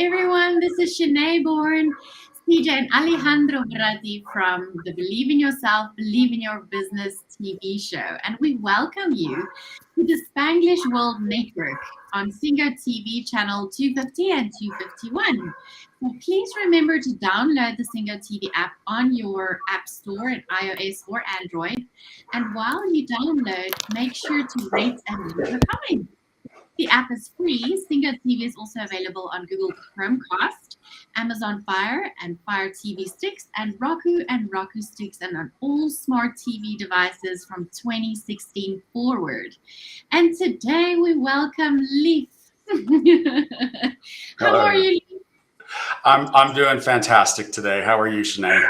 everyone. This is Shanae Bourne, CJ, and Alejandro Bratti from the Believe in Yourself, Believe in Your Business TV show. And we welcome you to the Spanglish World Network on Singo TV channel 250 and 251. So please remember to download the Singo TV app on your app store in iOS or Android. And while you download, make sure to rate and leave a comment. The app is free. Singo TV is also available on Google Chromecast, Amazon Fire and Fire TV sticks, and Roku sticks, and on all smart TV devices from 2016 forward. And today we welcome Leif. How are you, Leif? I'm doing fantastic today. How are you, Shanae?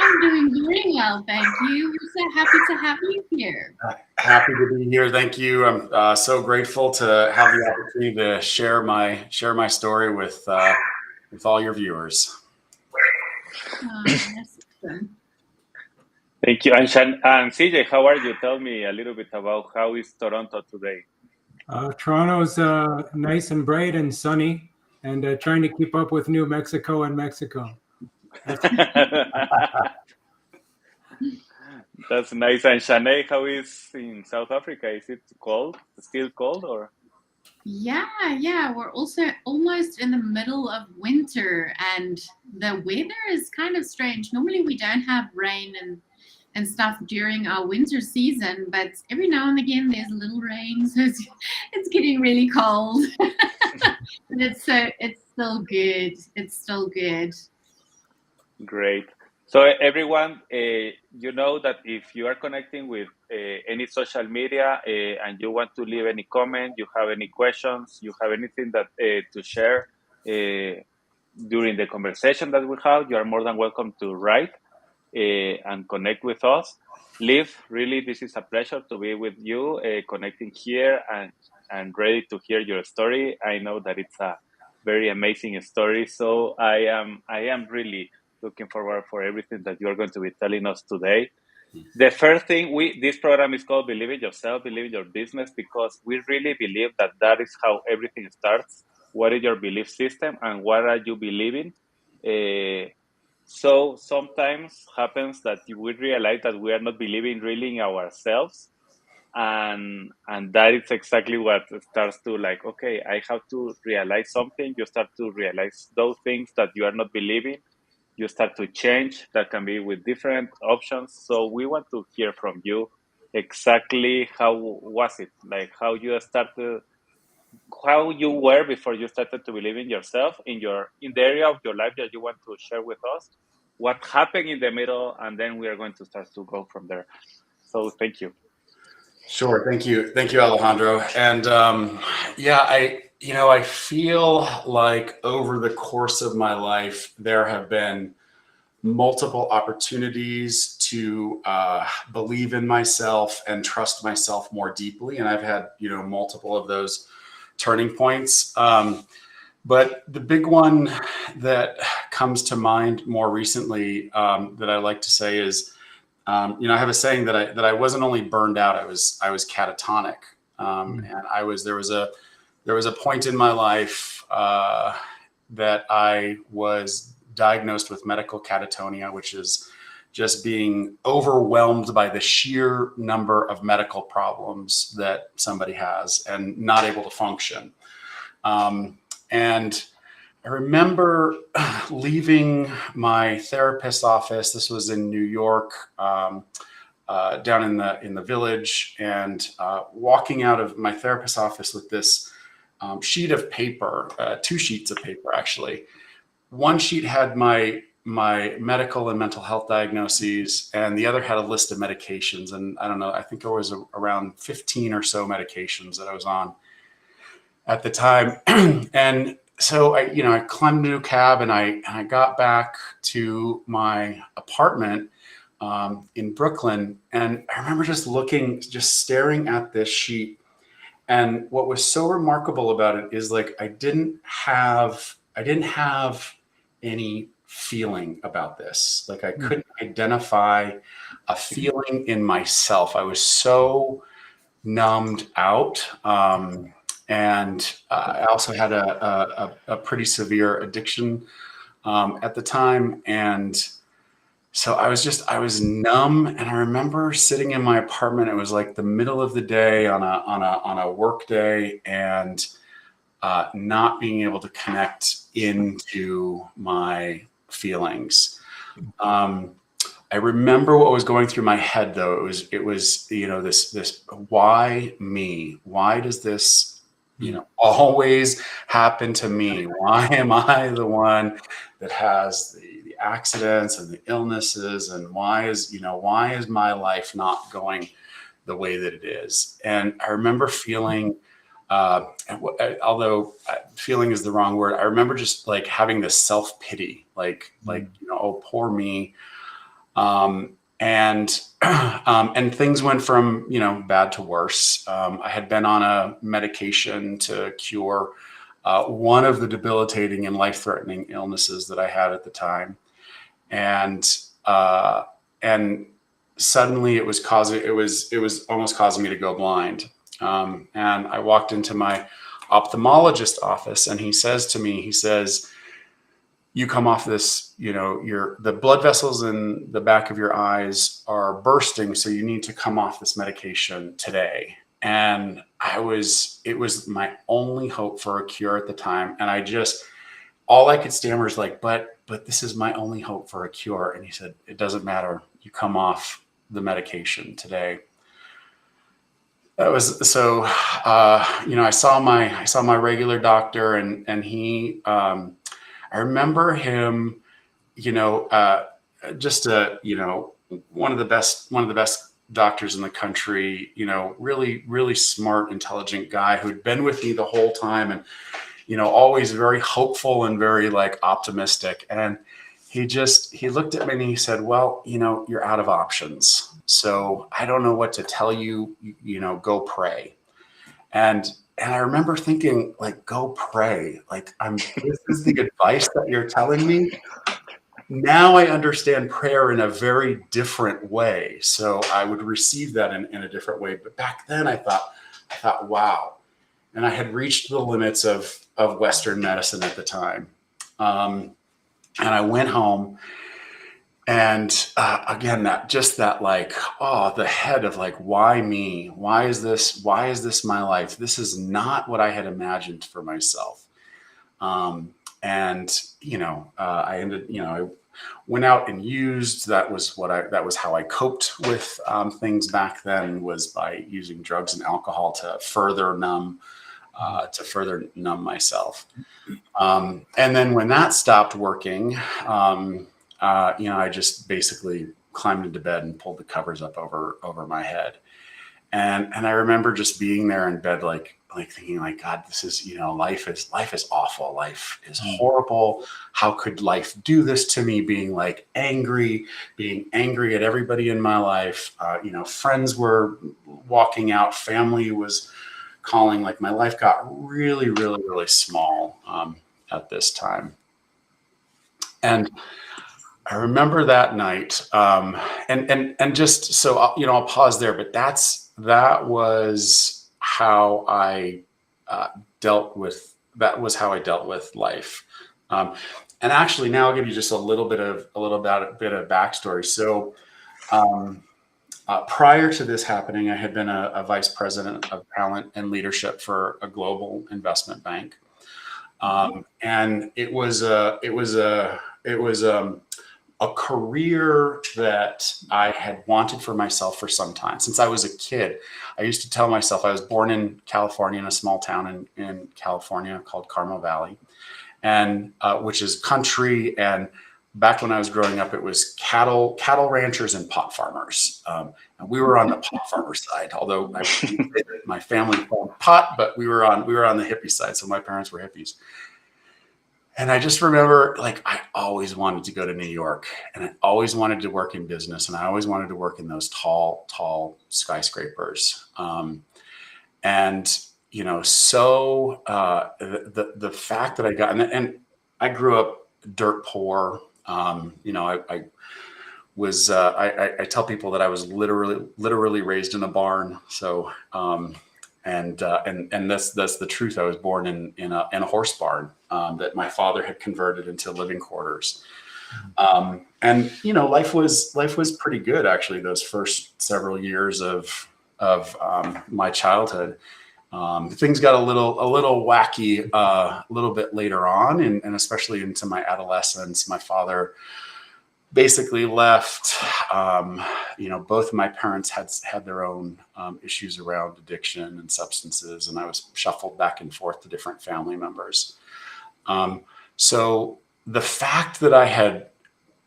I'm doing very well, thank you. We're so happy to have you here. Happy to be here. Thank you. I'm so grateful to have the opportunity to share my story with all your viewers. That's awesome. Thank you. And CJ, how are you? Tell me a little bit about how is Toronto today. Toronto's nice and bright and sunny, and trying to keep up with New Mexico and Mexico. That's nice. And Shanae, how is in South Africa? Is it cold? Still cold or? Yeah. We're also almost in the middle of winter, and the weather is kind of strange. Normally we don't have rain and stuff during our winter season, but every now and again there's a little rain, so it's getting really cold. But it's still good. It's still good. Great. So everyone, you know that if you are connecting with any social media and you want to leave any comment, you have any questions, you have anything that to share during the conversation that we have, you are more than welcome to write and connect with us. Leif, really, this is a pleasure to be with you, connecting here and ready to hear your story. I know that it's a very amazing story, so I am really looking forward for everything that you're going to be telling us today. The first thing, this program is called Believe in Yourself, Believe in Your Business, because we really believe that is how everything starts. What is your belief system and what are you believing? So sometimes happens that we realize that we are not believing really in ourselves. And that is exactly what starts to like, okay, I have to realize something. You start to realize those things that you are not believing. You start to change. That can be with different options. So we want to hear from you exactly how was it, like how you started, how you were before you started to believe in yourself in the area of your life that you want to share with us, what happened in the middle, and then we are going to start to go from there. So thank you. Sure. Thank you, Alejandro. And I feel like over the course of my life, there have been multiple opportunities to believe in myself and trust myself more deeply. And I've had, multiple of those turning points. But the big one that comes to mind more recently that I like to say is, I have a saying that I wasn't only burned out, I was catatonic. And there was a point in my life that I was diagnosed with medical catatonia, which is just being overwhelmed by the sheer number of medical problems that somebody has and not able to function. And I remember leaving my therapist's office. This was in New York, down in the village, and walking out of my therapist's office with this sheet of paper, 2 sheets of paper actually. One sheet had my medical and mental health diagnoses, and the other had a list of medications. And I don't know, I think there was around 15 or so medications that I was on at the time. And so I climbed into a cab and I got back to my apartment in Brooklyn. And I remember just staring at this sheet. And what was so remarkable about it is like, I didn't have any feeling about this. Like I couldn't identify a feeling in myself. I was so numbed out. And I also had a pretty severe addiction at the time. And so I was numb. And I remember sitting in my apartment. It was like the middle of the day on a work day, and not being able to connect into my feelings. I remember what was going through my head, though. It was this why me? Why does this always happen to me? Why am I the one that has the accidents and the illnesses, and why is my life not going the way that it is? And I remember feeling, although feeling is the wrong word, I remember just like having this self-pity, like oh, poor me. And things went from, bad to worse. I had been on a medication to cure one of the debilitating and life-threatening illnesses that I had at the time. And suddenly it was almost causing me to go blind. And I walked into my ophthalmologist office, and he says to me, you come off this, the blood vessels in the back of your eyes are bursting, so you need to come off this medication today. And it was my only hope for a cure at the time. And all I could stammer is like, but this is my only hope for a cure. And he said, it doesn't matter. You come off the medication today. That was so, I saw my regular doctor, and he, I remember him, just one of the best doctors in the country, really, really smart, intelligent guy who'd been with me the whole time, and, always very hopeful and very like optimistic. And he looked at me and he said, well, you're out of options. So I don't know what to tell you, go pray. And I remember thinking, like, go pray. Like, this is the advice that you're telling me. Now I understand prayer in a very different way. So I would receive that in a different way. But back then I thought, wow. And I had reached the limits of Western medicine at the time. And I went home. And again, that like, the head of like, why me? Why is this my life? This is not what I had imagined for myself. I went out and used. That was how I coped with things back then, was by using drugs and alcohol to further numb myself. And then when that stopped working, I just basically climbed into bed and pulled the covers up over my head. And I remember just being there in bed, like thinking like, God, this is, life is awful. Life is horrible. How could life do this to me? Being angry at everybody in my life. Friends were walking out. Family was calling. Like, my life got really, really, really small at this time. And I remember that night, and just so I'll pause there. But that was how I dealt with life. And actually, now I'll give you just a little bit of backstory. So, prior to this happening, I had been a vice president of talent and leadership for a global investment bank, and it was a career that I had wanted for myself for some time. Since I was a kid, I used to tell myself, I was born in California, in a small town in California called Carmel Valley, and which is country. And back when I was growing up, it was cattle ranchers and pot farmers. And we were on the pot farmer side, although my family farmed pot, but we were on the hippie side. So my parents were hippies. And I just remember, like, I always wanted to go to New York, and I always wanted to work in business, and I always wanted to work in those tall skyscrapers. So the fact that I got, and I grew up dirt poor. I tell people that I was literally raised in a barn. So, and that's the truth. I was born in a horse barn that my father had converted into living quarters. And life was pretty good actually those first several years of my childhood. Things got a little wacky a little bit later on, and especially into my adolescence. My father basically left. Both of my parents had their own issues around addiction and substances, and I was shuffled back and forth to different family members. So the fact that I had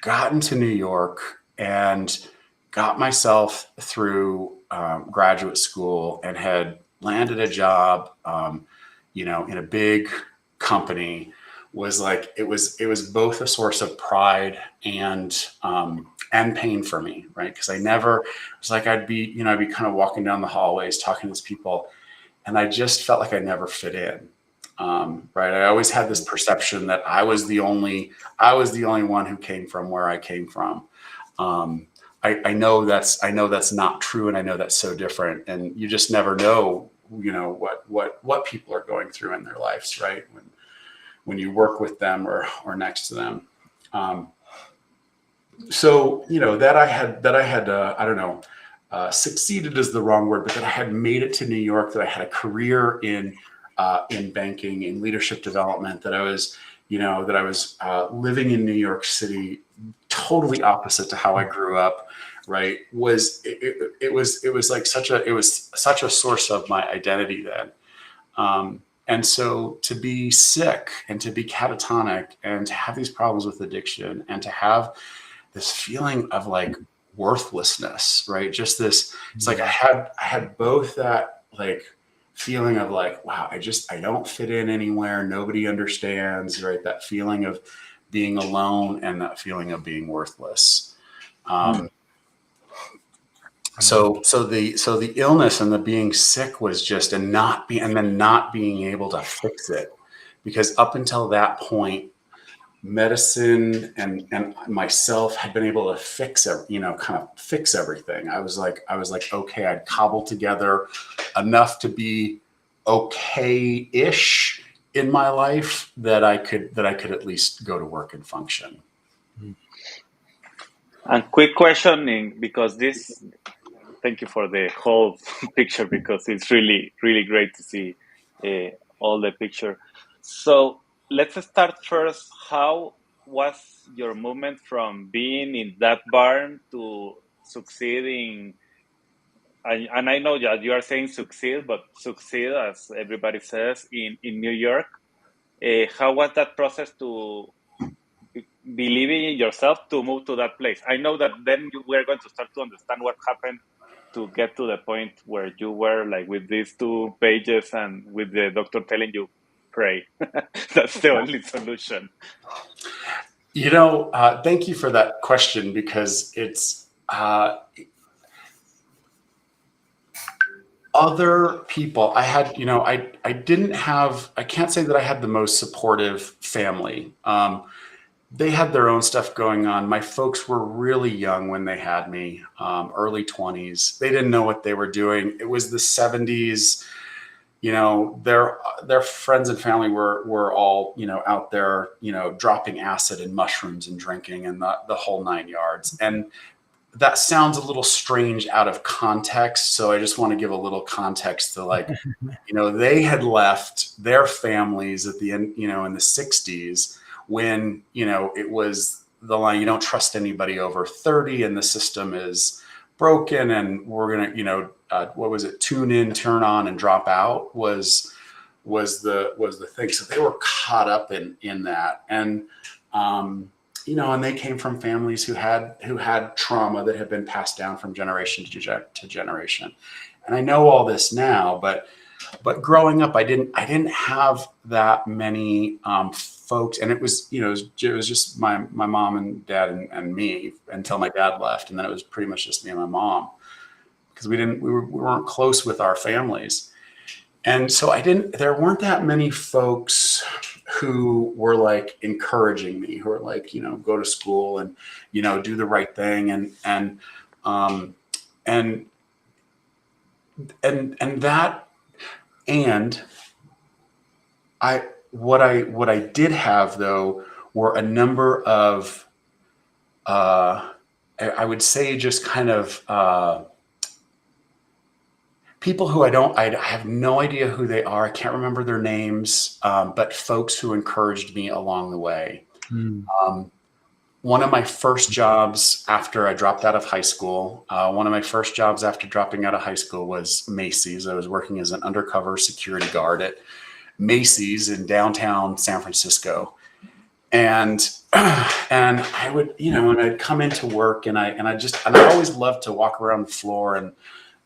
gotten to New York and got myself through graduate school and had landed a job, in a big company was like, it was both a source of pride and pain for me, right? Because it was like I'd be kind of walking down the hallways talking to these people, and I just felt like I never fit in. Right. I always had this perception that I was the only one who came from where I came from. I know that's not true, and I know that's so different. And you just never know, what people are going through in their lives, right? When you work with them or next to them. So that I had I don't know, succeeded is the wrong word, but that I had made it to New York, that I had a career in banking, in leadership development, that I was living in New York City, totally opposite to how I grew up, right? It was such a source of my identity then. And so to be sick and to be catatonic and to have these problems with addiction and to have this feeling of like worthlessness, right? Just this, it's like I had both that like feeling of like, wow, I don't fit in anywhere. Nobody understands, right? That feeling of being alone and that feeling of being worthless. So the illness and the being sick was just, and then not being able to fix it, because up until that point, medicine and myself had been able to fix everything. I was like, okay, I'd cobbled together enough to be okay-ish in my life that I could at least go to work and function. And quick questioning, because thank you for the whole picture, because it's really, really great to see all the picture. So let's start first. How was your movement from being in that barn to succeeding? And I know that you are saying succeed, but succeed, as everybody says, in New York. How was that process to believing in yourself to move to that place? I know that then you were going to start to understand what happened to get to the point where you were like with these 2 pages and with the doctor telling you, pray. That's the only solution. Thank you for that question, because it's other people. I had, I can't say that I had the most supportive family. They had their own stuff going on. My folks were really young when they had me, early 20s. They didn't know what they were doing. It was the 70s. Their friends and family were all, out there, dropping acid and mushrooms and drinking and the whole 9 yards. And that sounds a little strange out of context. So I just want to give a little context to like, they had left their families at the end, in the 60s, when, it was the line, you don't trust anybody over 30 and the system is broken and we're going to, what was it? Tune in, turn on, and drop out was the thing. So they were caught up in that. And, and they came from families who had trauma that had been passed down from generation to generation. And I know all this now, but growing up, I didn't have that many folks, and it was just my mom and dad and me until my dad left, and then it was pretty much just me and my mom, because we weren't close with our families, and so there weren't that many folks who were like encouraging me, who were like, go to school and do the right thing, and that And what I did have though were a number of I would say just kind of people who I have no idea who they are. I can't remember their names, but folks who encouraged me along the way. One of my first jobs after I dropped out of high school, was Macy's. I was working as an undercover security guard at Macy's in downtown San Francisco. And I would, when I'd come into work and I always loved to walk around the floor, and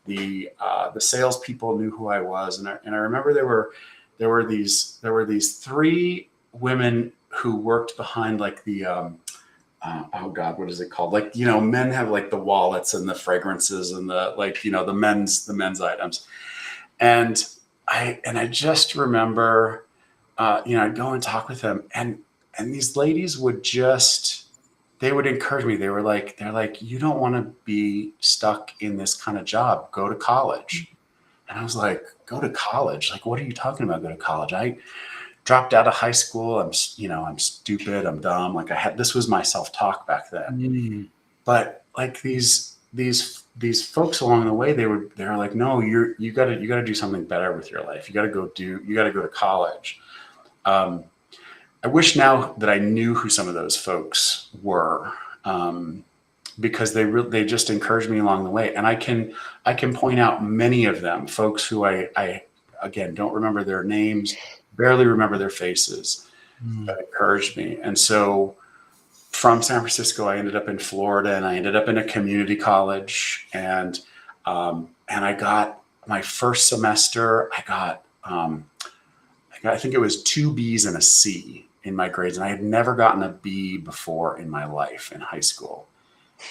the salespeople knew who I was. And I remember there were these three women who worked behind like the, oh God, what is it called? Like, men have like the wallets and the fragrances and the, like, the men's items. And I just remember, I'd go and talk with them, and these ladies they would encourage me. They're like, you don't want to be stuck in this kind of job. Go to college. And I was like, go to college? Like, what are you talking about? Go to college? I dropped out of high school. I'm stupid. I'm dumb. Like this was my self-talk back then. But like these folks along the way, they were like, no, you got to do something better with your life. You got to go to college. I wish now that I knew who some of those folks were, because they just encouraged me along the way. And I can point out many of them, folks who I again don't remember their names, barely remember their faces, that encouraged me. And so from San Francisco, I ended up in Florida, and I ended up in a community college. And I got my first semester, I think it was 2 B's and a C in my grades. And I had never gotten a B before in my life in high school.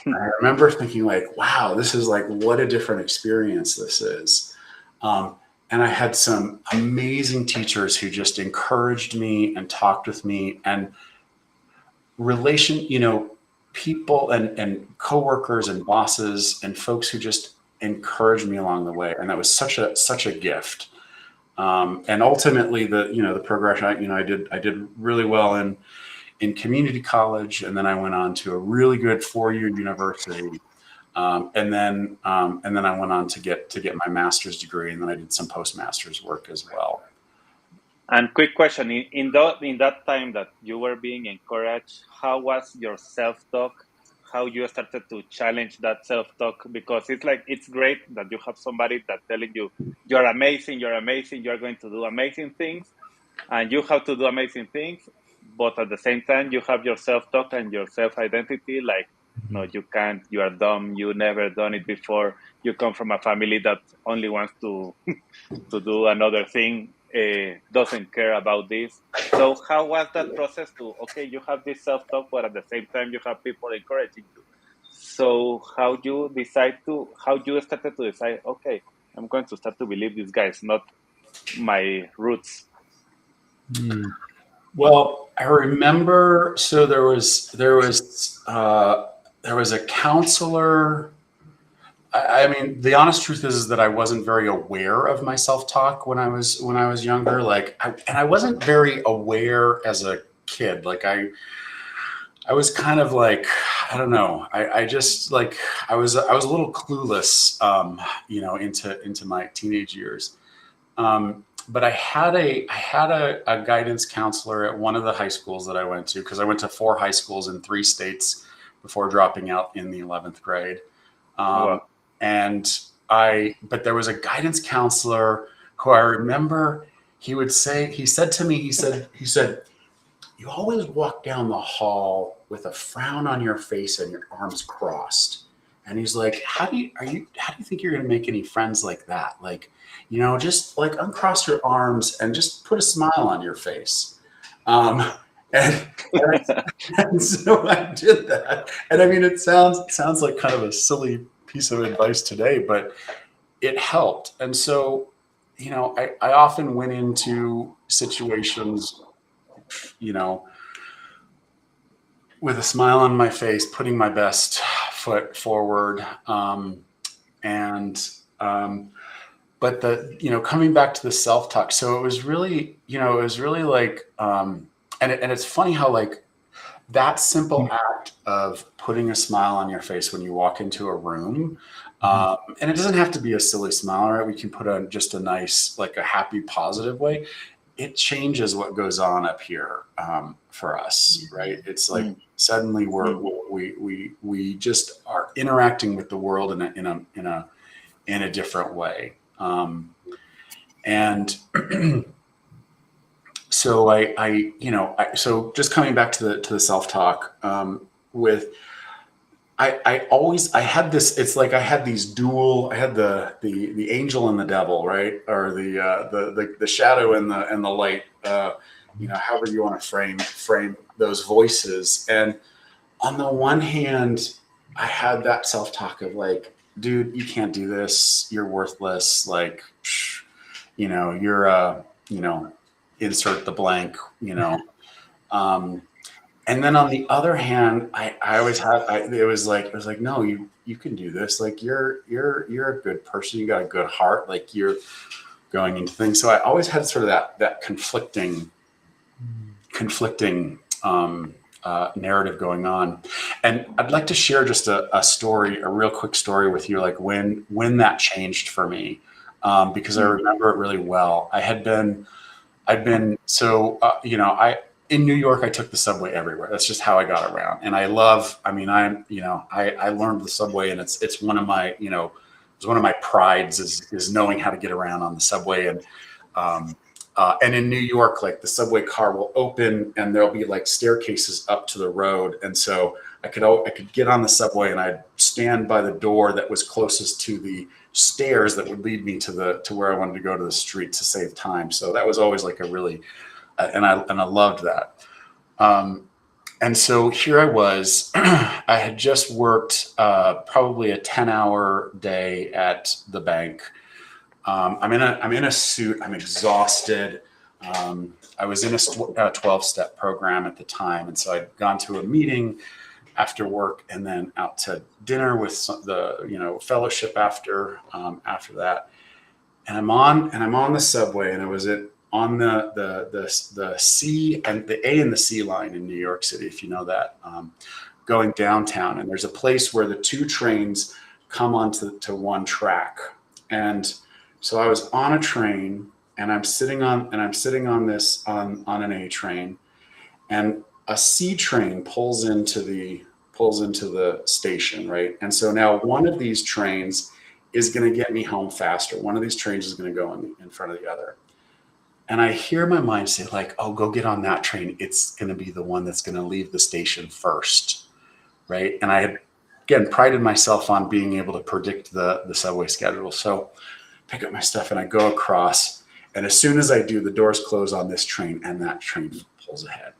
And I remember thinking like, wow, this is like, what a different experience this is. And I had some amazing teachers who just encouraged me and talked with me, and people and coworkers and bosses and folks who just encouraged me along the way. And that was such a gift. And ultimately the progression, I did really well in community college. And then I went on to a really good 4-year university. And then I went on to get my master's degree, and then I did some postmaster's work as well. And quick question, in that time that you were being encouraged, how was your self-talk? How you started to challenge that self-talk? Because it's great that you have somebody that telling you, you're amazing, you're going to do amazing things, and you have to do amazing things. But at the same time, you have your self-talk and your self-identity, like, no, you can't, you are dumb, you never done it before, you come from a family that only wants to do another thing, doesn't care about this. So how was that process okay, you have this self-talk, but at the same time you have people encouraging you. So how you started to decide, okay, I'm going to start to believe this guy is not my roots? Well, I remember, so there was a counselor. I mean, the honest truth is that I wasn't very aware of my self-talk when I was younger. I wasn't very aware as a kid. Like I was kind of like, I don't know. I just like, I was a little clueless, into my teenage years. But I had a guidance counselor at one of the high schools that I went to, because I went to 4 high schools in 3 states before dropping out in the 11th grade. Wow. But there was a guidance counselor who I remember he said to me, he said, you always walk down the hall with a frown on your face and your arms crossed. And he's like, how do you think you're going to make any friends like that? Like, just like uncross your arms and just put a smile on your face. And so I did that. And I mean, it sounds like kind of a silly piece of advice today, but it helped. And so, I often went into situations, with a smile on my face, putting my best foot forward. coming back to the self-talk. So it was really, like, and it's funny how like that simple act of putting a smile on your face when you walk into a room, and it doesn't have to be a silly smile, right? We can put on just a nice, like a happy, positive way. It changes what goes on up here for us, right? It's like suddenly we just are interacting with the world in a different way, and so so just coming back to the self talk, with I had this. It's like I had these dual. I had the angel and the devil, right, or the shadow and the light. However you want to frame those voices. And on the one hand, I had that self talk of like, dude, you can't do this. You're worthless. Like, you're insert the blank. And then on the other hand, I always had, it was like, no, you can do this. Like you're a good person. You got a good heart. Like you're going into things. So I always had sort of that conflicting narrative going on. And I'd like to share just a story, a real quick story with you, like when that changed for me, because I remember it really well. I'd been in New York, I took the subway everywhere. That's just how I got around. And I learned the subway, and it's one of my, it's one of my prides is knowing how to get around on the subway. And in New York, like the subway car will open and there'll be like staircases up to the road. And so I could get on the subway and I'd stand by the door that was closest to the stairs that would lead me to where I wanted to go to the street to save time. So that was always like a really, and I loved that. And so here I was, I had just worked probably a 10-hour day at the bank. I'm in a suit. I'm exhausted. I was in a 12-step program at the time. And so I'd gone to a meeting after work and then out to dinner with the fellowship after that. And I'm on the subway, and I was on the C and the A and the C line in New York City, if you know that, going downtown. And there's a place where the two trains come onto one track. And so I was on a train, and I'm sitting on an A train, and a C train pulls into the station, right? And so now one of these trains is going to get me home faster. One of these trains is going to go in front of the other. And I hear my mind say like, oh, go get on that train. It's going to be the one that's going to leave the station first, right? And I had, again, prided myself on being able to predict the subway schedule. So pick up my stuff and I go across. And as soon as I do, the doors close on this train and that train pulls ahead.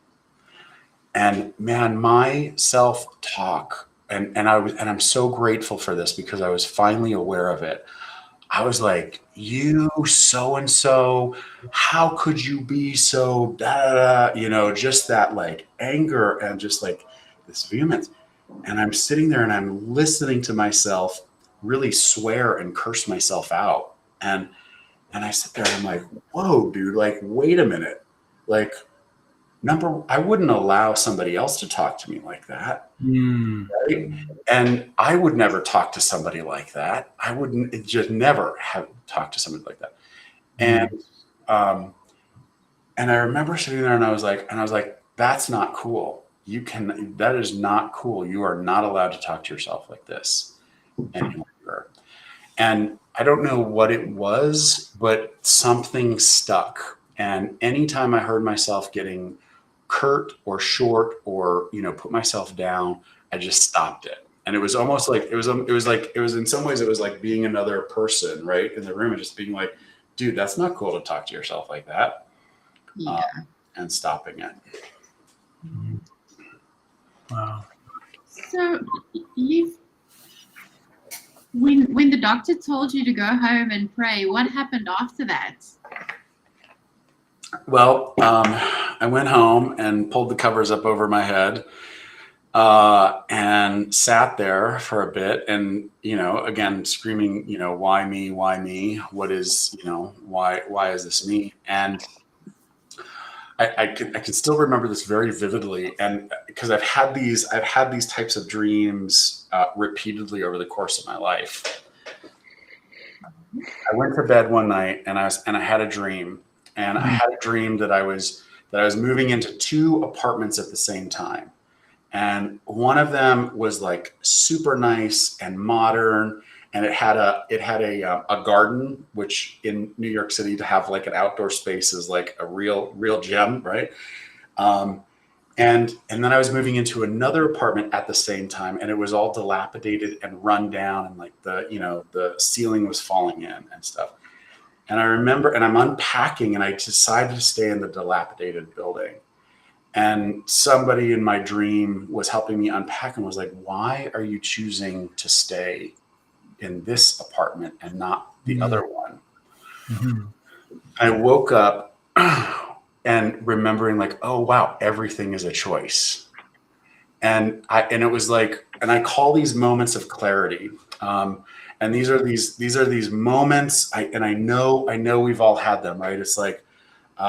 And man, my self-talk, and I'm so grateful for this because I was finally aware of it. I was like, you so-and-so, how could you be so da, da, da, just that like anger and just like this vehemence. And I'm sitting there and I'm listening to myself really swear and curse myself out. And I sit there and I'm like, whoa, dude, like, wait a minute. Like, I wouldn't allow somebody else to talk to me like that. Right? And I would never talk to somebody like that. I wouldn't just never have talked to somebody like that. And I remember sitting there and I was like, that's not cool. That is not cool. You are not allowed to talk to yourself like this any longer. And I don't know what it was, but something stuck. And anytime I heard myself getting curt or short or, put myself down, I just stopped it. And it was almost like, it was in some ways, it was like being another person, right, in the room, and just being like, dude, that's not cool to talk to yourself like that. Yeah. And stopping it. Wow. So when the doctor told you to go home and pray, what happened after that? Well, I went home and pulled the covers up over my head. and sat there for a bit, and again screaming, why me, why me? What is, why is this me? And I can still remember this very vividly, and because I've had these types of dreams repeatedly over the course of my life. I went to bed one night and I had a dream, and I had a dream that I was moving into 2 apartments at the same time. And one of them was like super nice and modern, and it had a garden, which in New York City to have like an outdoor space is like a real gem, right? And then I was moving into another apartment at the same time, and it was all dilapidated and run down, and like the ceiling was falling in and stuff. And I remember, and I'm unpacking, and I decided to stay in the dilapidated building. And somebody in my dream was helping me unpack and was like, why are you choosing to stay in this apartment and not the other one? Mm-hmm. I woke up and remembering like, oh, wow, everything is a choice. And it was like, and I call these moments of clarity. And these are these moments. I know we've all had them, right? It's like,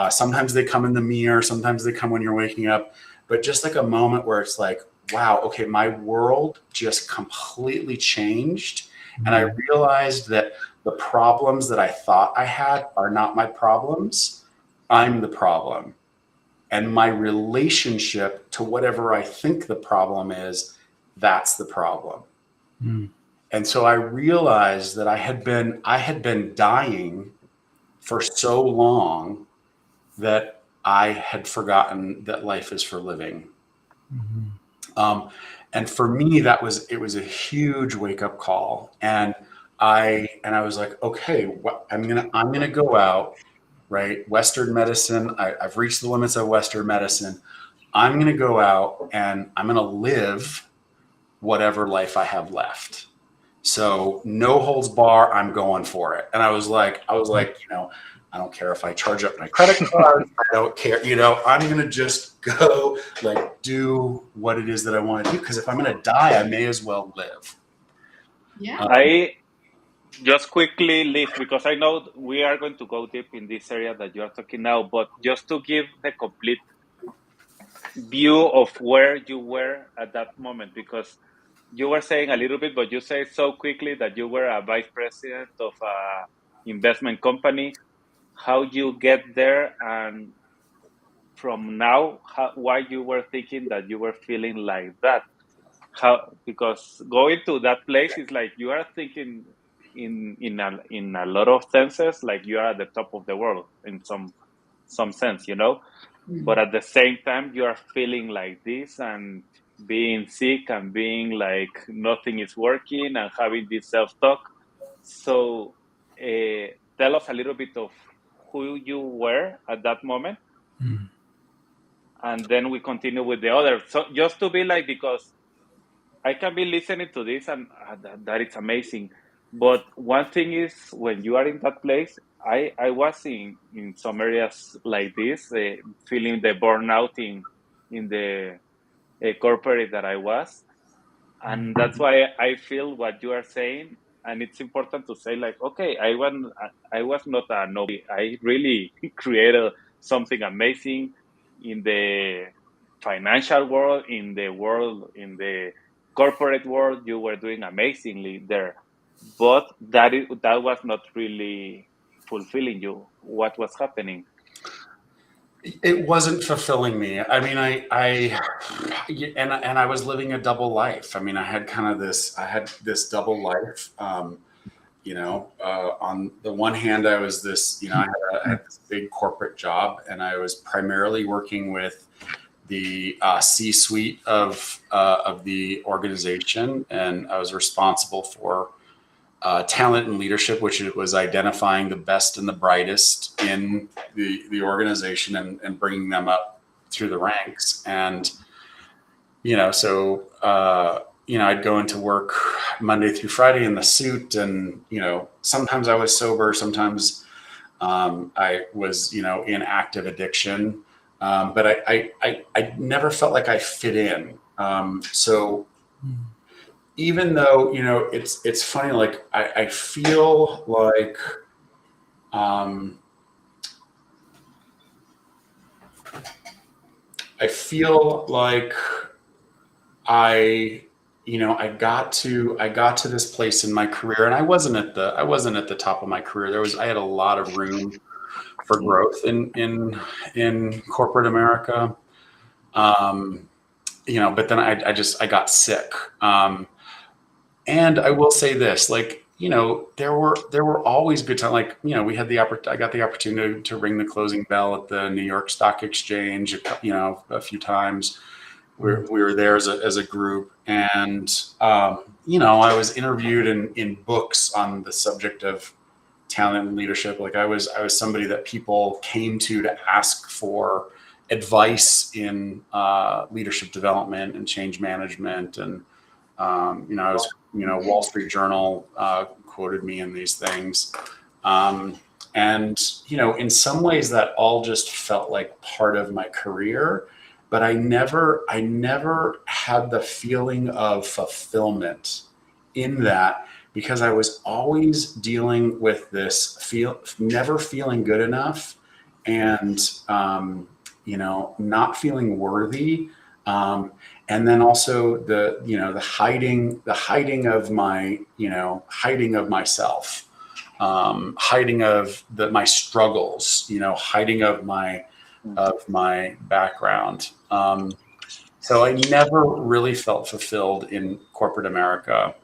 sometimes they come in the mirror, sometimes they come when you're waking up, but just like a moment where it's like, wow, okay, my world just completely changed. And I realized that the problems that I thought I had are not my problems. I'm the problem. And my relationship to whatever I think the problem is, that's the problem. Mm. And so I realized that I had been dying for so long that I had forgotten that life is for living. Mm-hmm. And for me, it was a huge wake up call. And I was like, okay, I'm gonna go out, right? Western medicine. I've reached the limits of Western medicine. I'm gonna go out and I'm gonna live whatever life I have left. So no holds bar, I'm going for it. And I was like, I don't care if I charge up my credit card. I don't care. I'm going to just go like do what it is that I want to do. Because if I'm going to die, I may as well live. Yeah. I just quickly, Leif, because I know we are going to go deep in this area that you are talking now, but just to give the complete view of where you were at that moment, because you were saying a little bit, but you said so quickly that you were a vice president of a investment company. How you get there, and from now, why you were thinking that you were feeling like that? Because going to that place is like you are thinking in a lot of senses like you are at the top of the world in some sense, but at the same time you are feeling like this and being sick and being like nothing is working and having this self-talk. So tell us a little bit of who you were at that moment, and then we continue with the other. So just to be like, because I can be listening to this and that is amazing. But one thing is when you are in that place, I was in some areas like this, feeling the burnout in the corporate that I was. And that's why I feel what you are saying. And it's important to say like, okay, I was not a nobody. I really created something amazing in the financial world, in the corporate world. You were doing amazingly there, but that was not really fulfilling you. What was happening? It wasn't fulfilling me. I mean, and I was living a double life. I mean, I had this double life. On the one hand, I was this, I had this big corporate job, and I was primarily working with the C-suite of the organization, and I was responsible for talent and leadership, which was identifying the best and the brightest in the organization and bringing them up through the ranks. And, I'd go into work Monday through Friday in the suit, and, sometimes I was sober, sometimes I was, in active addiction. But I never felt like I fit in. So even though, it's funny, like I feel like, um, I feel like I, I got to this place in my career, and I wasn't at the top of my career. I had a lot of room for growth in corporate America. Um, but then I got sick. And I will say this, like, there were always good times. Like, I got the opportunity to ring the closing bell at the New York Stock Exchange, a few times. We were there as a group, and I was interviewed in books on the subject of talent and leadership. Like, I was somebody that people came to ask for advice in leadership development and change management. And I was, Wall Street Journal quoted me in these things. And in some ways that all just felt like part of my career, but I never had the feeling of fulfillment in that, because I was always dealing with this never feeling good enough, and not feeling worthy, and then also the hiding of myself, hiding of my struggles, hiding of my background. So I never really felt fulfilled in corporate America.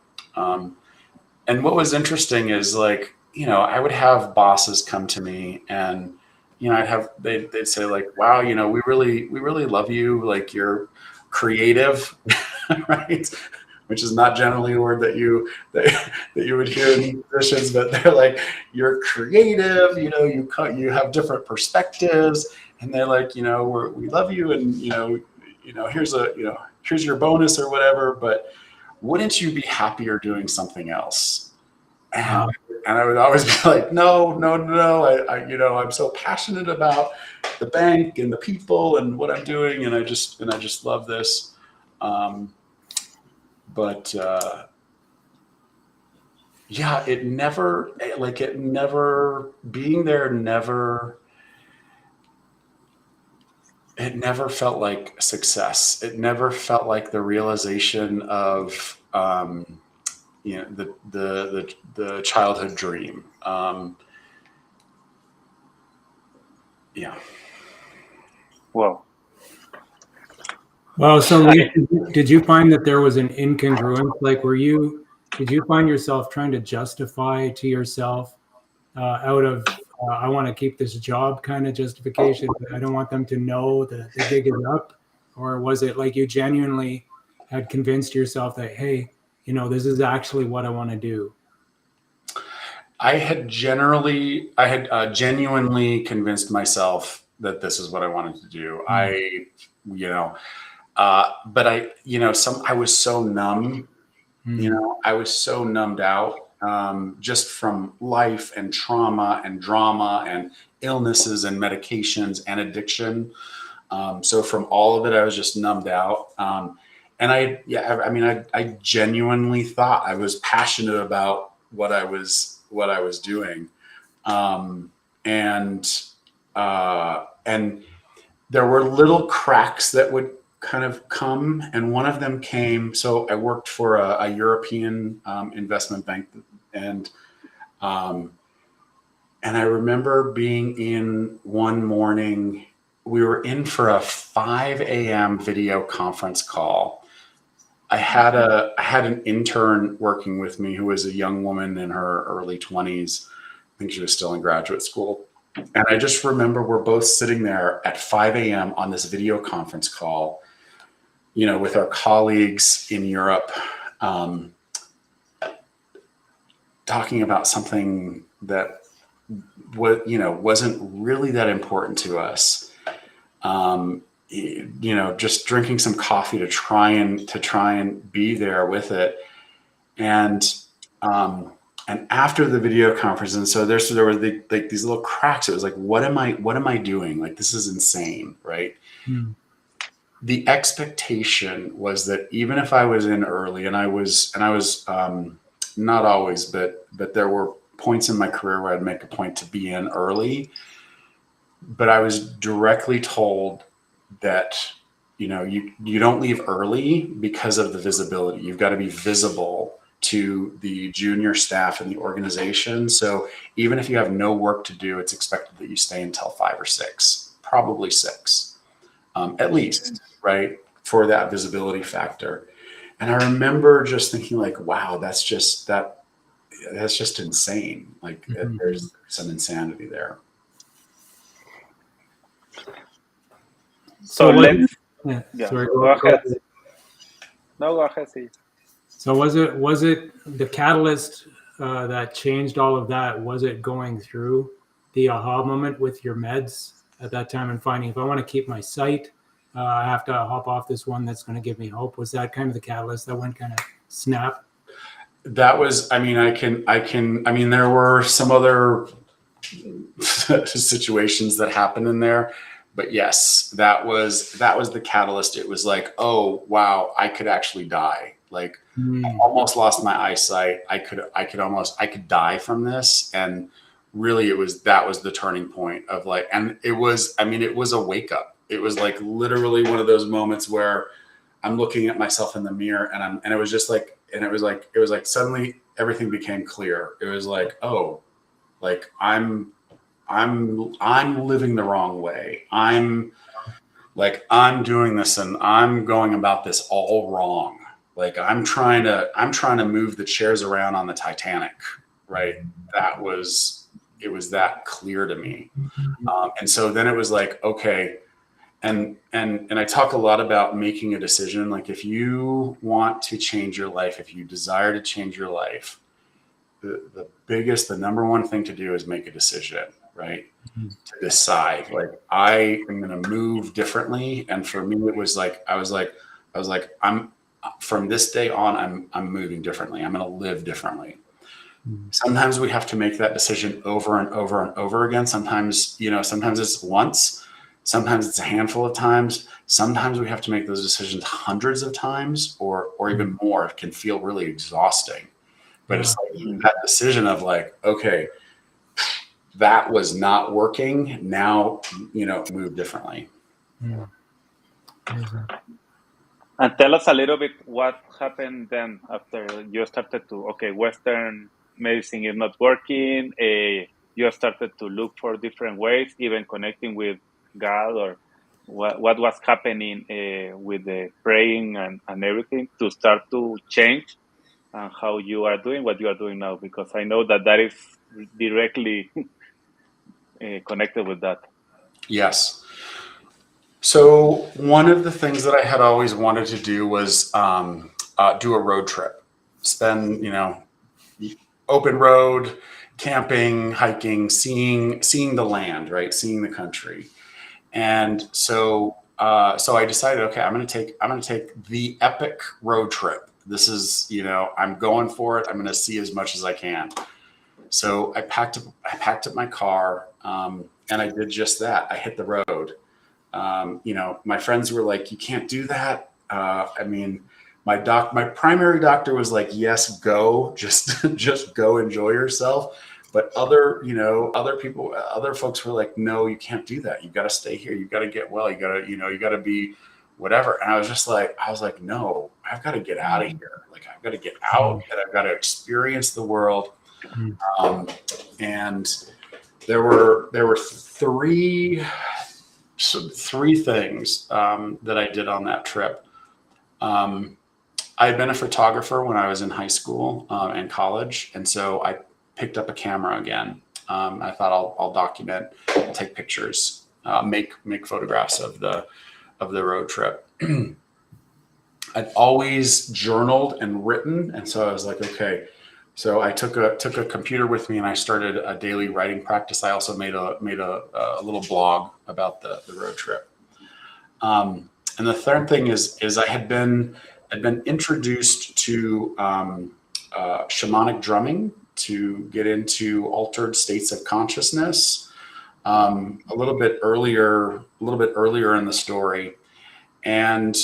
And what was interesting is, like, I would have bosses come to me, and they'd say, like, wow, we really love you, like, you're creative, right? Which is not generally a word that you would hear in these positions, but they're like, you're creative, you have different perspectives, and they're like, we love you, and here's your bonus or whatever, but wouldn't you be happier doing something else? And, and I would always be like, no, no, no. I'm so passionate about the bank and the people and what I'm doing, and I just love this. But yeah, it never being there it never felt like success. It never felt like the realization of the childhood dream. Yeah. Well, Well, so Leif, did you find that there was an incongruence? Like, did you find yourself trying to justify to yourself out of, I want to keep this job kind of justification, but I don't want them to know that the gig is up? Or was it like you genuinely had convinced yourself that, hey, this is actually what I want to do? I had genuinely convinced myself that this is what I wanted to do. But I was so numb. I was so numbed out, just from life and trauma and drama and illnesses and medications and addiction. So from all of it, I was just numbed out. And I genuinely thought I was passionate about what I was doing. And there were little cracks that would kind of come, and one of them came. So I worked for a European investment bank, and I remember being in one morning. We were in for a 5 a.m. video conference call. I had an intern working with me who was a young woman in her early 20s. I think she was still in graduate school. And I just remember we're both sitting there at 5 a.m. on this video conference call, with our colleagues in Europe, talking about something that wasn't really that important to us. Just drinking some coffee to try and be there with it. And and after the video conference, and so there were like these little cracks. It was like, what am I doing? Like, this is insane, right? Mm. The expectation was that even if I was in early, and I was not always, but there were points in my career where I'd make a point to be in early, but I was directly told that, you don't leave early because of the visibility. You've got to be visible to the junior staff in the organization. So even if you have no work to do, it's expected that you stay until 5 or 6, probably 6, at least, right? For that visibility factor. And I remember just thinking like, wow, that's just insane. Like Mhm. there's some insanity there. So was let's, yeah, yeah, sorry, go ahead. ahead. No, go ahead, see. So was it the catalyst that changed all of that? Was it going through the aha moment with your meds at that time and finding, if I want to keep my sight, I have to hop off this one that's going to give me hope? Was that kind of the catalyst that went kind of snap? That was, I mean, there were some other situations that happened in there, but yes, that was the catalyst. It was like, oh, wow, I could actually die. Like, I almost lost my eyesight. I could die from this. And really that was the turning point of like, and it was a wake up. It was like literally one of those moments where I'm looking at myself in the mirror and it was just like, and it was like suddenly everything became clear. It was like, oh, like I'm living the wrong way. I'm doing this and I'm going about this all wrong. Like I'm trying to move the chairs around on the Titanic, right? It was that clear to me. And so then it was like, okay. And I talk a lot about making a decision. Like if you want to change your life, if you desire to change your life, the number one thing to do is make a decision, right? To decide, like, I am going to move differently. And for me, it was like, I was like, I'm from this day on, I'm moving differently. I'm going to live differently. Sometimes we have to make that decision over and over and over again. Sometimes it's once, sometimes it's a handful of times. Sometimes we have to make those decisions hundreds of times or even more. It can feel really exhausting. But it's like that decision of like, okay, that was not working. Now, move differently. Yeah. And tell us a little bit what happened then after you started to, okay, Western medicine is not working. You started to look for different ways, even connecting with God, or what was happening with the praying and everything to start to change how you are doing what you are doing now, because I know that is directly connected with that. Yes. So one of the things that I had always wanted to do was do a road trip, spend, open road, camping, hiking, seeing the land, right? Seeing the country. And so I decided, okay, I'm going to take the epic road trip. This is, I'm going for it. I'm going to see as much as I can. So I packed up my car, and I did just that. I hit the road. My friends were like, "You can't do that." My primary doctor was like, "Yes, go, just go, enjoy yourself." But other people, other folks were like, "No, you can't do that. You've got to stay here. You've got to get well. You got to be whatever." And I was like, "No, I've got to get out of here. Like, I've got to get out and I've got to experience the world." And there were three things that I did on that trip. I had been a photographer when I was in high school and college, and so I picked up a camera again. I thought I'll document, take pictures, make photographs of the road trip. I'd always journaled and written, and so I was like, okay. So I took a computer with me and I started a daily writing practice. I also made a little blog about the road trip. And the third thing is I had been introduced to shamanic drumming to get into altered states of consciousness a little bit earlier in the story, and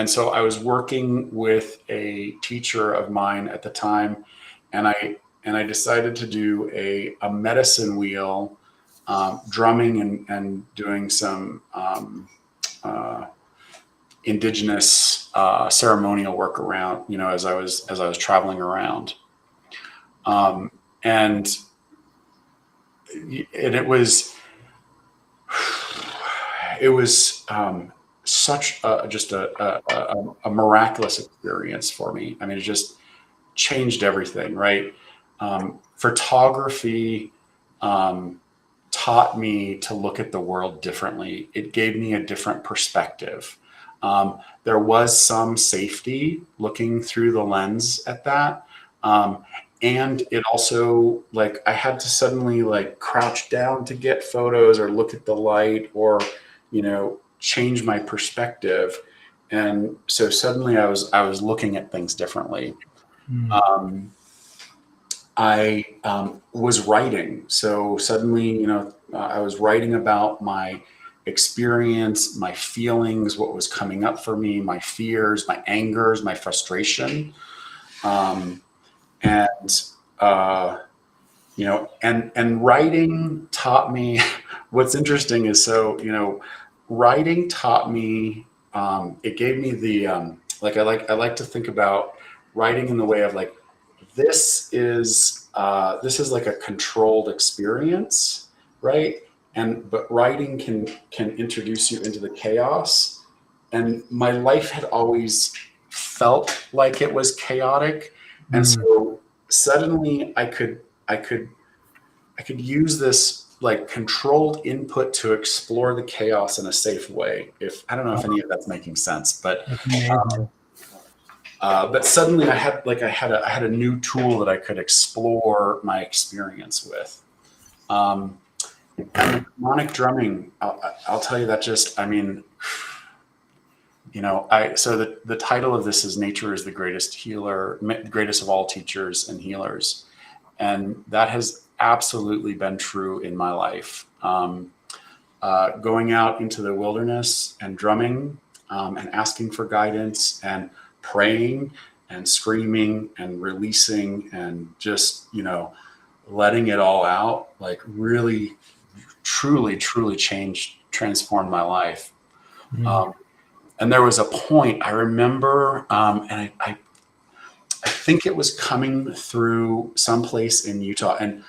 so I was working with a teacher of mine at the time, and I decided to do a medicine wheel, drumming and doing some indigenous ceremonial work around, as I was traveling around, and it was such just a miraculous experience for me. I mean, it just changed everything, right? Photography taught me to look at the world differently. It gave me a different perspective. There was some safety looking through the lens at that. And it also, like, I had to suddenly like crouch down to get photos or look at the light or, change my perspective. And so suddenly I was looking at things differently. I was writing. So suddenly, I was writing about my experience, my feelings, what was coming up for me, my fears, my angers, my frustration. And writing taught me what's interesting is, writing taught me, it gave me the, I like to think about writing in the way of like, this is like a controlled experience, right? But writing can introduce you into the chaos. And my life had always felt like it was chaotic. And so suddenly I could use this like controlled input to explore the chaos in a safe way. I don't know if any of that's making sense, but suddenly I had a new tool that I could explore my experience with. And harmonic drumming, I'll tell you that so the title of this is Nature is the Greatest Healer, greatest of all teachers and healers. And that has absolutely been true in my life. Going out into the wilderness and drumming and asking for guidance and praying and screaming and releasing and just, letting it all out, like really, truly, truly transformed my life. And there was a point I remember, and I think it was coming through someplace in Utah, and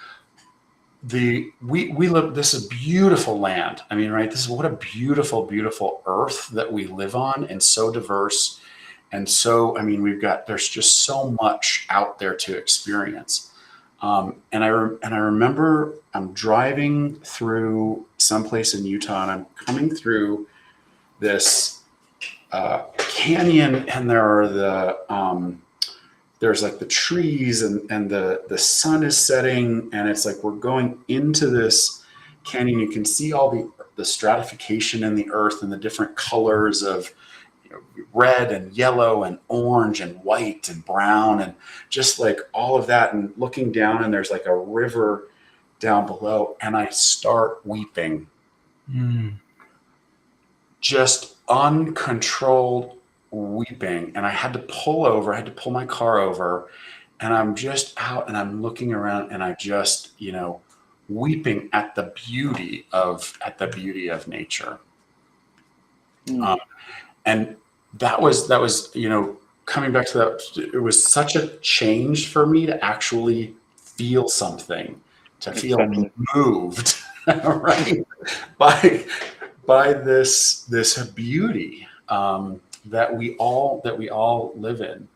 we live, this is beautiful land. I mean, right, this is what a beautiful, beautiful earth that we live on, and so diverse. And so, I mean, there's just so much out there to experience. And I remember I'm driving through someplace in Utah, and I'm coming through this canyon, and there's like the trees and the sun is setting, and it's like we're going into this canyon. You can see all the stratification in the earth and the different colors of red and yellow and orange and white and brown and just like all of that, and looking down, and there's like a river down below, and I start weeping. Just uncontrolled weeping. And I had to pull my car over, and I'm just out and I'm looking around, and I just, weeping at the beauty of nature. And that was, coming back to that, it was such a change for me to actually feel something, to feel moved, right, by this beauty that we all live in,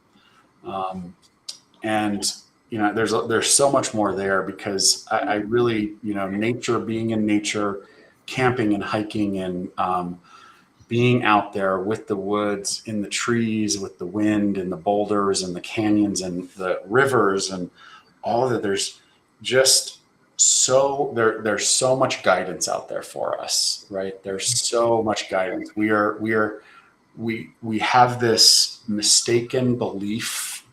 and there's so much more there, because I really, nature, being in nature, camping and hiking and being out there with the woods, in the trees, with the wind and the boulders and the canyons and the rivers and all of that. There's just there's so much guidance out there for us, right? There's so much guidance. We have this mistaken belief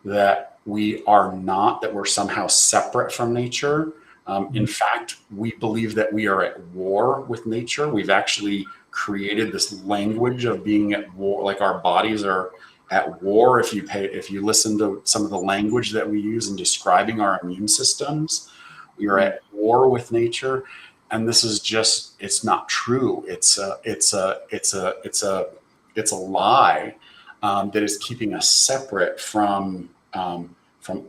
that we are not, that we're somehow separate from nature. In fact, we believe that we are at war with nature. We've actually created this language of being at war, like our bodies are at war. If you listen to some of the language that we use in describing our immune systems, we are at war with nature. And this is just, it's not true. It's a lie that is keeping us separate from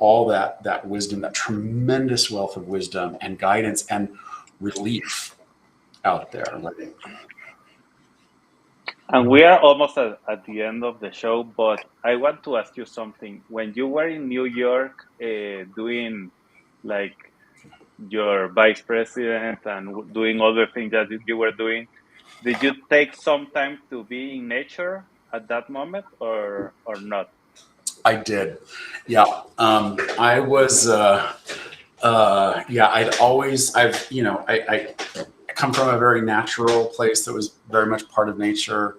all that wisdom, that tremendous wealth of wisdom and guidance and relief out there. And we are almost at the end of the show, but I want to ask you something. When you were in New York doing like your vice president and doing all the things that you were doing, did you take some time to be in nature at that moment or not? I did. Yeah. I was, I come from a very natural place that was very much part of nature.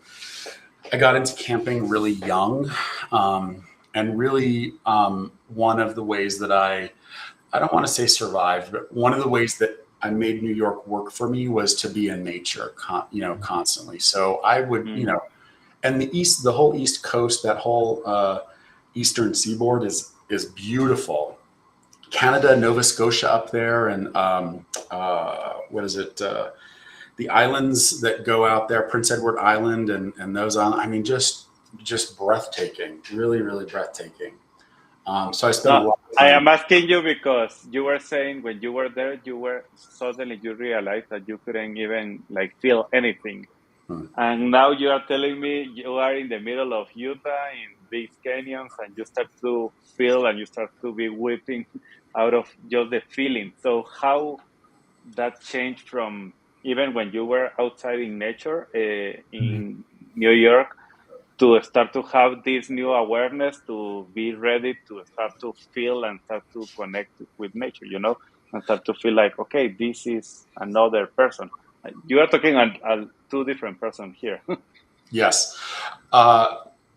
I got into camping really young. And really, one of the ways that I don't want to say survived, but one of the ways that I made New York work for me was to be in nature, constantly. So I would, and the whole East Coast, that whole, Eastern seaboard is beautiful. Canada, Nova Scotia up there, and what is it? The islands that go out there, Prince Edward Island, and those on. I mean, just breathtaking, really, really breathtaking. So I spent a lot of time. I am asking you because you were saying when you were there, suddenly you realized that you couldn't even like feel anything. And now you are telling me you are in the middle of Utah in these canyons and you start to feel and you start to be weeping out of just the feeling. So how that changed from even when you were outside in nature in New York to start to have this new awareness, to be ready to start to feel and start to connect with nature, and start to feel like, okay, this is another person. You are talking a two different persons here. Yes.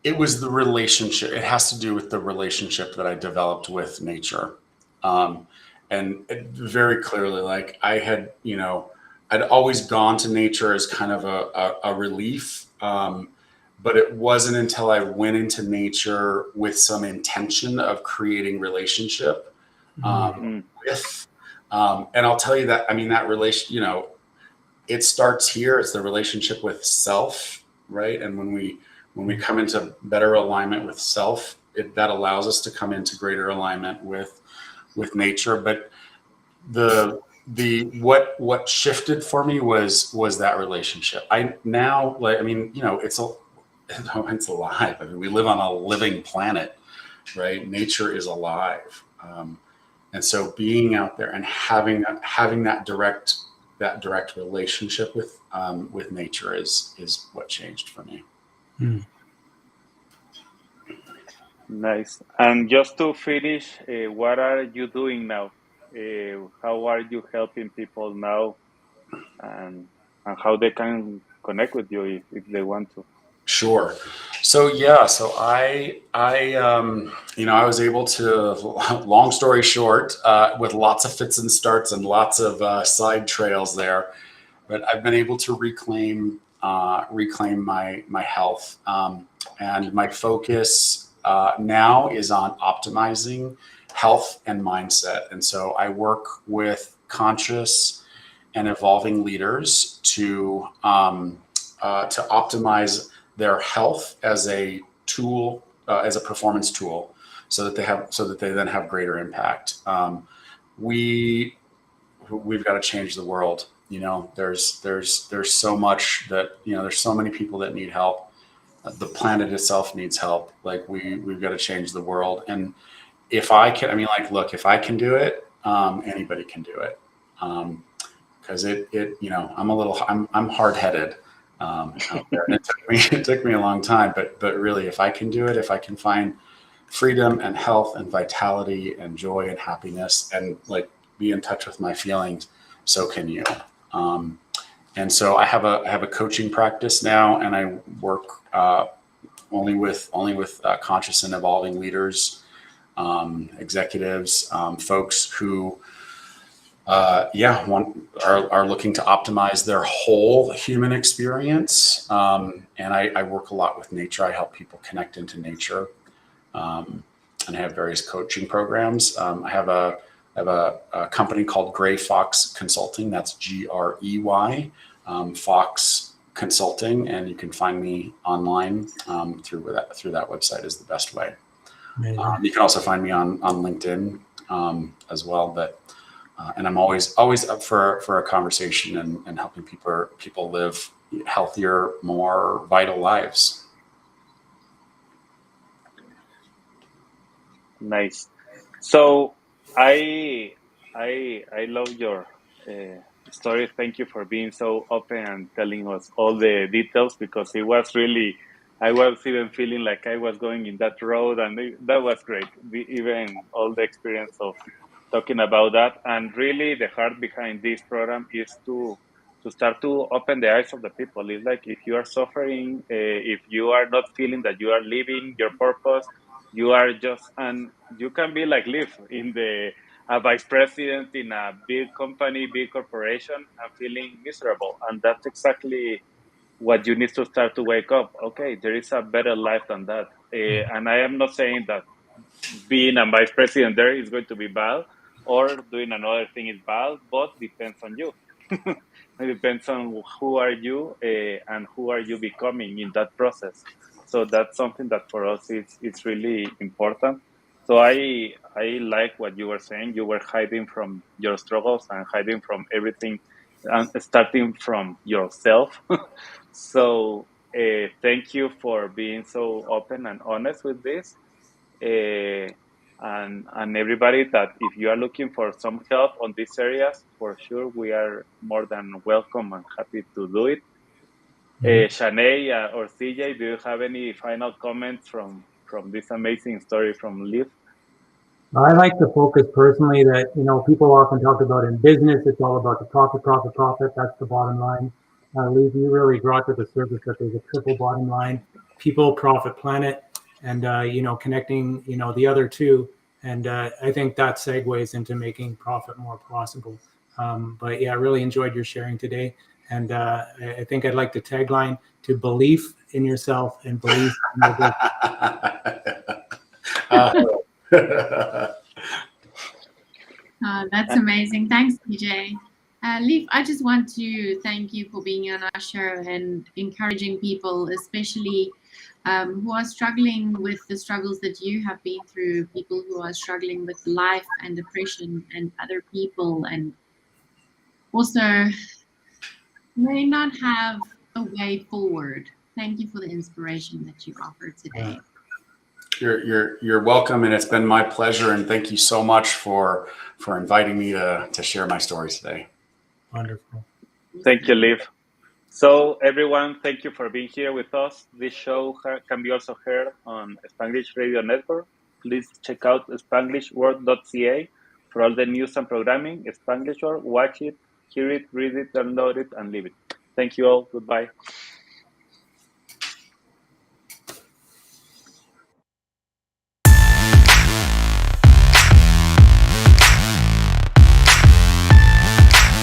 It was the relationship. It has to do with the relationship that I developed with nature. And very clearly, like I had, I'd always gone to nature as kind of a relief. But it wasn't until I went into nature with some intention of creating relationship with, and I'll tell you that, I mean, that relation, it starts here. It's the relationship with self, right? And when we come into better alignment with self, that allows us to come into greater alignment with nature. But what shifted for me was that relationship. It's alive. I mean, we live on a living planet, right? Nature is alive. And so being out there and having that direct relationship with nature is what changed for me. Nice. And just to finish, what are you doing now? How are you helping people now, and how they can connect with you if they want to? Sure. So I was able to, long story short, with lots of fits and starts and lots of side trails there, but I've been able to reclaim my health, and my focus now is on optimizing health and mindset. And so I work with conscious and evolving leaders to optimize their health as a tool, as a performance tool, so that they then have greater impact. We've got to change the world. There's so much that, there's so many people that need help. The planet itself needs help. Like we've got to change the world. And if I can, look, if I can do it, anybody can do it. Cause I'm hard-headed. Out there. And it took me a long time, but really, if I can do it, if I can find freedom and health and vitality and joy and happiness and like be in touch with my feelings, so can you. And so I have a coaching practice now, and I work only with conscious and evolving leaders executives, folks who are looking to optimize their whole human experience. And I work a lot with nature. I help people connect into nature, and I have various coaching programs. I have a company called Gray Fox Consulting. That's Grey, Fox Consulting, and you can find me online through that website is the best way. You can also find me on LinkedIn as well. But and I'm always up for a conversation and helping people live healthier, more vital lives. Nice. So I love your story. Thank you for being so open and telling us all the details, because it was really, I was even feeling like I was going in that road, and that was great. Even all the experience of talking about that, and really the heart behind this program is to start to open the eyes of the people. It's like if you are suffering, if you are not feeling that you are living your purpose, you are just, and you can be like Leif in a vice president in a big company, big corporation, and feeling miserable. And that's exactly what you need to start to wake up. Okay, there is a better life than that. And I am not saying that being a vice president there is going to be bad, or doing another thing is bad, but depends on you. It depends on who are you, and who are you becoming in that process. So that's something that for us it's really important. So I like what you were saying. You were hiding from your struggles and hiding from everything, and starting from yourself. So thank you for being so open and honest with this. uh, and everybody, that if you are looking for some help on these areas, for sure we are more than welcome and happy to do it. Shanae or CJ, do you have any final comments from this amazing story from Leif? I like to focus personally that, people often talk about in business, it's all about the profit, profit, profit. That's the bottom line. Leif, you really brought to the surface that there's a triple bottom line: people, profit, planet, and, connecting, the other two. And I think that segues into making profit more possible. But yeah, I really enjoyed your sharing today. And I think I'd like to tagline to belief in yourself and belief in your business. That's amazing. Thanks, PJ. Leif, I just want to thank you for being on our show and encouraging people, especially who are struggling with the struggles that you have been through, people who are struggling with life and depression and other people, and also may not have a way forward. Thank you for the inspiration that you offered today. You're welcome, and it's been my pleasure. And thank you so much for inviting me to share my story today. Wonderful. Thank you, Leif. So everyone, thank you for being here with us. This show can be also heard on Spanglish Radio Network. Please check out SpanglishWorld.ca for all the news and programming. Spanglish World, watch it, hear it, read it, download it, and leave it. Thank you all. Goodbye.